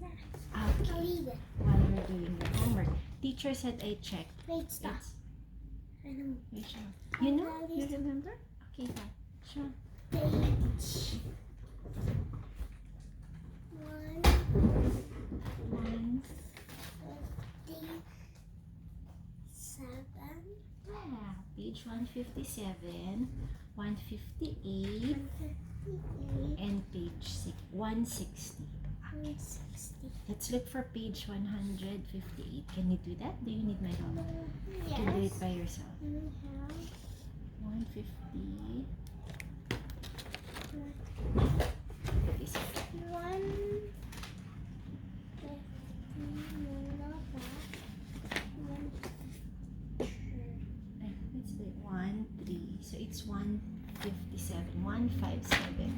Okay. Read it. While we're doing the homework, teacher said I checked. Wait, stop. I don't. Wait, show. You know? You remember? Okay, fine. Show. Page 1. 57. Yeah, page 157, 158, 158. and page 160. 160. Let's look for page 158. Can you do that? Do you need my help? You can do Yes. it by yourself. 150. 57. 150. It's the 1, 3. So it's 157. 157.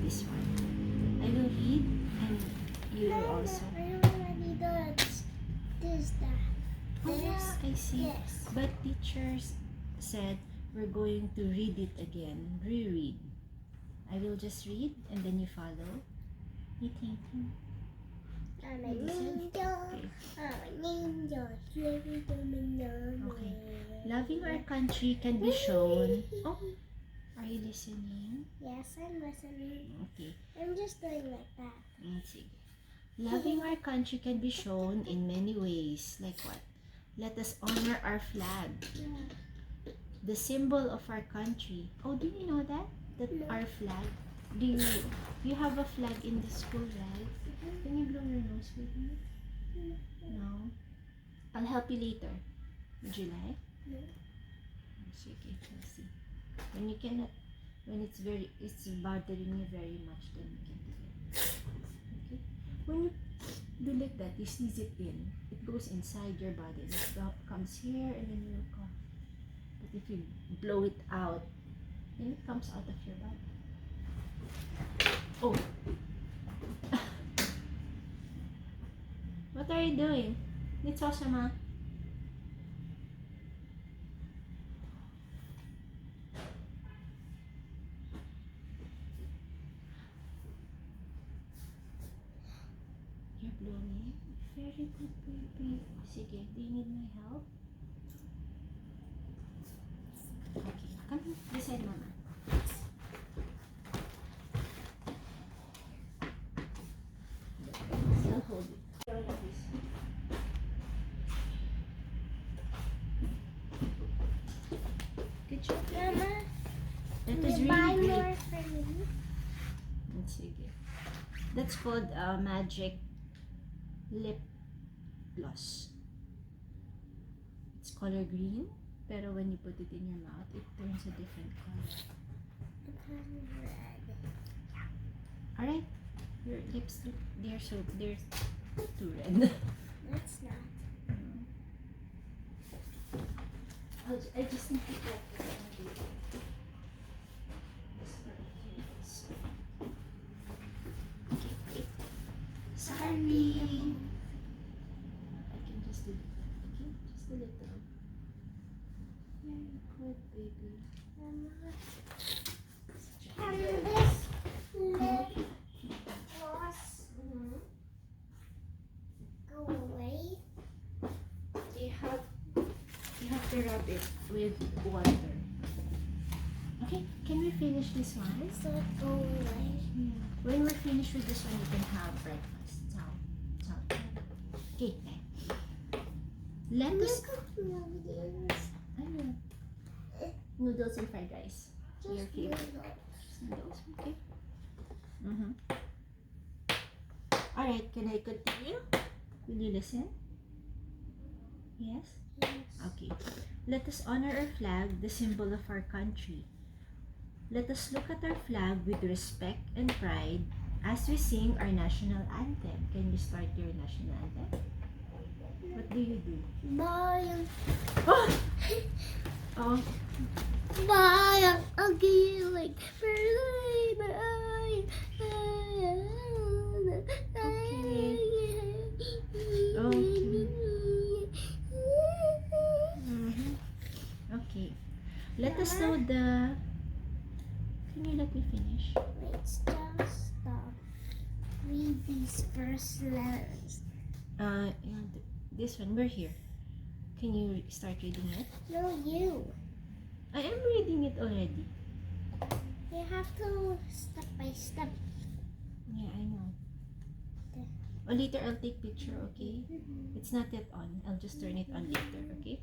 This one. I will read and you will also. I already did this, that. Oh, yes, I see. Yes. But teachers said we're going to read it again. Reread. I will just read and then you follow. You think? I'm a ninja. I'm a ninja. Okay. Loving our country can be shown. Oh, are you listening? Yes, I'm listening. Okay. I'm just doing like that. Sige. Loving our country can be shown in many ways. Like what? Let us honor our flag, the symbol of our country. Oh, do you know that? That No. our flag. Do you have a flag in the school, right? Can you blow your nose with me? No. I'll help you later. Would you like? No. Sige, let's see. When you cannot, when it's bothering you very much, then you can do it. Okay. When you do like that, you squeeze it in. It goes inside your body. It comes here and then you will come. But if you blow it out, then it comes out of your body. Oh. What are you doing? It's awesome, huh? You're blowing. Very good, baby. Sige, do you need my help? Okay, come this side, Mama. I'll hold it. Good job. Mama, That can was you buy really more great. for me? Sige. That's called magic lip gloss. It's color green, pero when you put it in your mouth, it turns a different color. Because red. Alright, your lips look, they're too red. That's not. I just need to get Sorry. I can just do that. Okay, just a little. Very good, baby. And this lip gloss go away. You have to rub it with water. Okay, can we finish this one? So it go away. When we're finished with this one, you can have breakfast. Okay, let us. Ano? Noodles and fried rice. Your Just favorite. noodles. Noodles, okay. Alright, can I continue? Will you listen? Yes? Yes. Okay. Let us honor our flag, the symbol of our country. Let us look at our flag with respect and pride as we sing our national anthem. Can you start your national anthem? What do you do? Bayang, Oh! Oh, bayang, agilig. okay. us know the... Can you let me finish? Let's just read these first letters. This one, we're here. Can you start reading it? No, you. I am reading it already. You have to step by step. Yeah, I know. Okay. Oh, later I'll take picture, okay? It's not yet on. I'll just turn it on later, okay?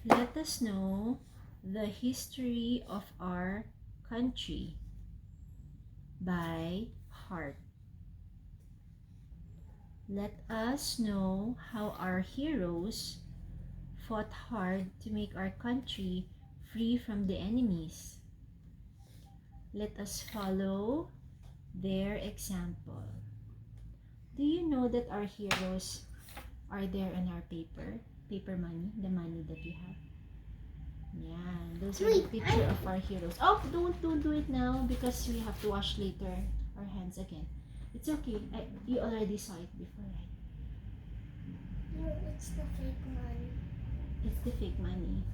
Let us know the history of our country by heart. Let us know how our heroes fought hard to make our country free from the enemies. Let us follow their example. Do you know that our heroes are there on our paper? Paper money, the money that we have. Yeah, those are the picture of our heroes. Oh, don't do it now because we have to wash later our hands again. It's okay. You already saw it before, right? No, it's the fake one. It's the fake money.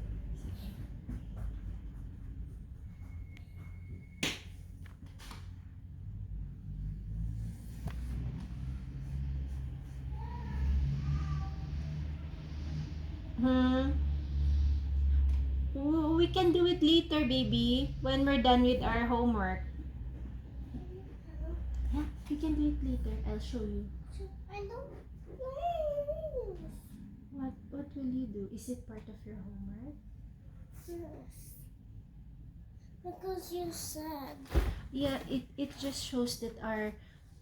We can do it later, baby, when we're done with our homework. Yeah, we can do it later. I'll show you. I don't know. What will you do? Is it part of your homework? Yes. Because you said. Yeah, it just shows that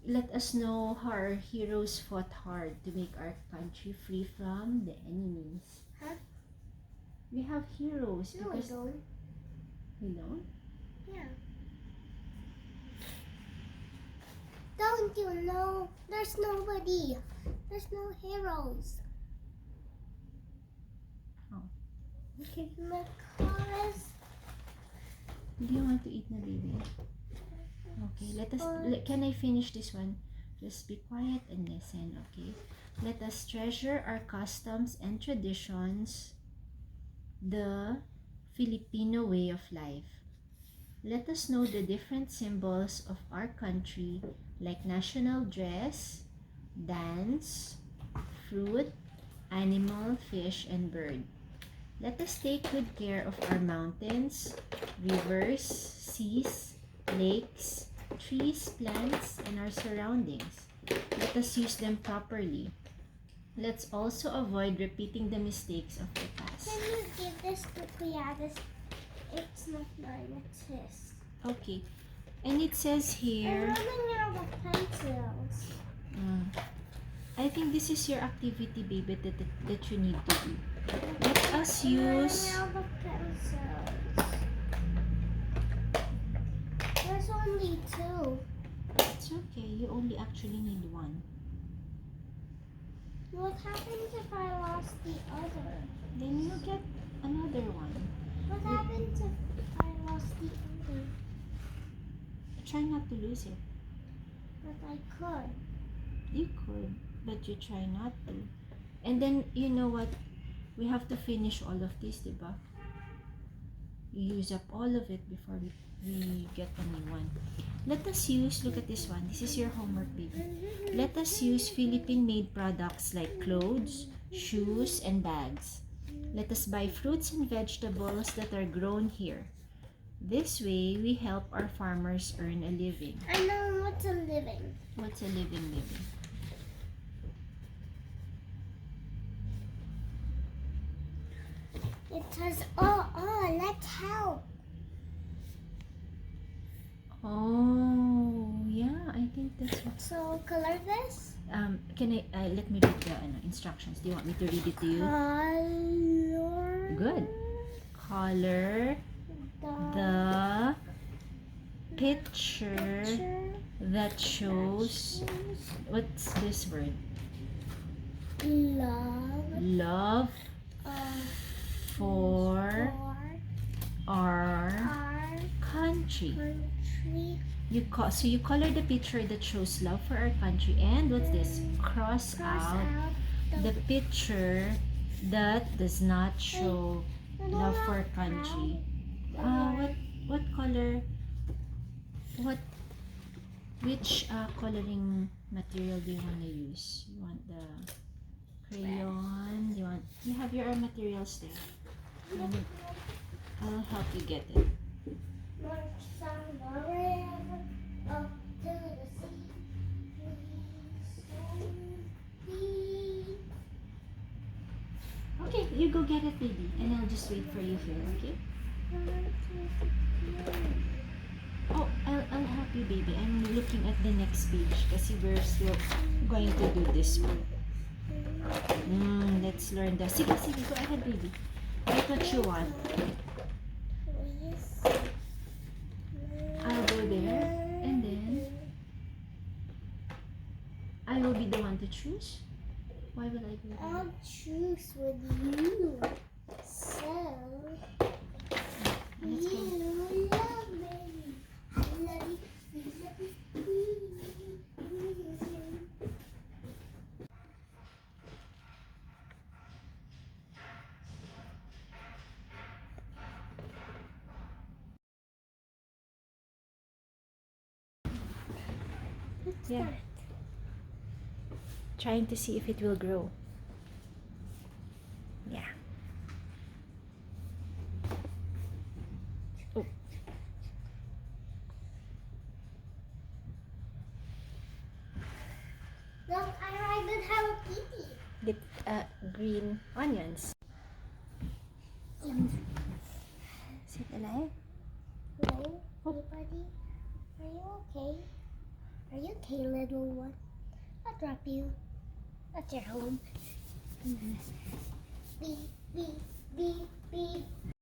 let us know how our heroes fought hard to make our country free from the enemies. Huh? We have heroes No, I because don't. we don't. Yeah. Don't you know? There's nobody. There's no heroes. Okay. Because. Do you want to eat na, baby? Okay, can I finish this one? Just be quiet and listen, okay? Let us treasure our customs and traditions, the Filipino way of life. Let us know the different symbols of our country like national dress, dance, fruit, animal, fish, and bird. Let us take good care of our mountains, rivers, seas, lakes, trees, plants, and our surroundings. Let us use them properly. Let's also avoid repeating the mistakes of the past. Can you give this to Kuya? It's not mine, it's his. Okay. And it says I'm here, running out of pencils. I think this is your activity, baby, that you need to do. Let us I'm use... running out of pencils. There's only two. It's okay. You only actually need one. What happens if I lost the other? Then you get another one. What happens if I lost the other? Try not to lose it. But I could. You could, but you try not to. And then, you know what? We have to finish all of this, diba? You use up all of it before we get a new one. Let us use, look at this one. This is your homework, baby. Let us use Philippine-made products like clothes, shoes, and bags. Let us buy fruits and vegetables that are grown here. This way, we help our farmers earn a living. I know what's a living. What's a living, baby? It says, let's help. Oh, yeah, I think that's what. So, color this. Can I let me read the instructions? Do you want me to read it to you? Color. Good. Color the picture that shows, what's this word? Love for our country. So you color the picture that shows love for our country, and what's this? Cross out the picture that does not show love for our country. What color? Which coloring material do you want to use? You want the crayon? You have your own materials there. I'll help you get it. Okay, you go get it, baby, and I'll just wait for you here, okay? Oh, I'll help you, baby. I'm looking at the next page kasi we're still going to do this one. Let's learn the... Sige, go ahead, baby. Write what you want. I'll go there, and then I will be the one to choose. Why will I do that? I'll choose with you. So, Let's go. you love me. Love you. Yeah. Trying to see if it will grow. Yeah. Oh. Look, I write Hello Kitty. Get green onions. Sit alive. Hello, anybody? Are you okay? Are you okay, little one? I'll drop you at your home. Beep, beep, beep, beep.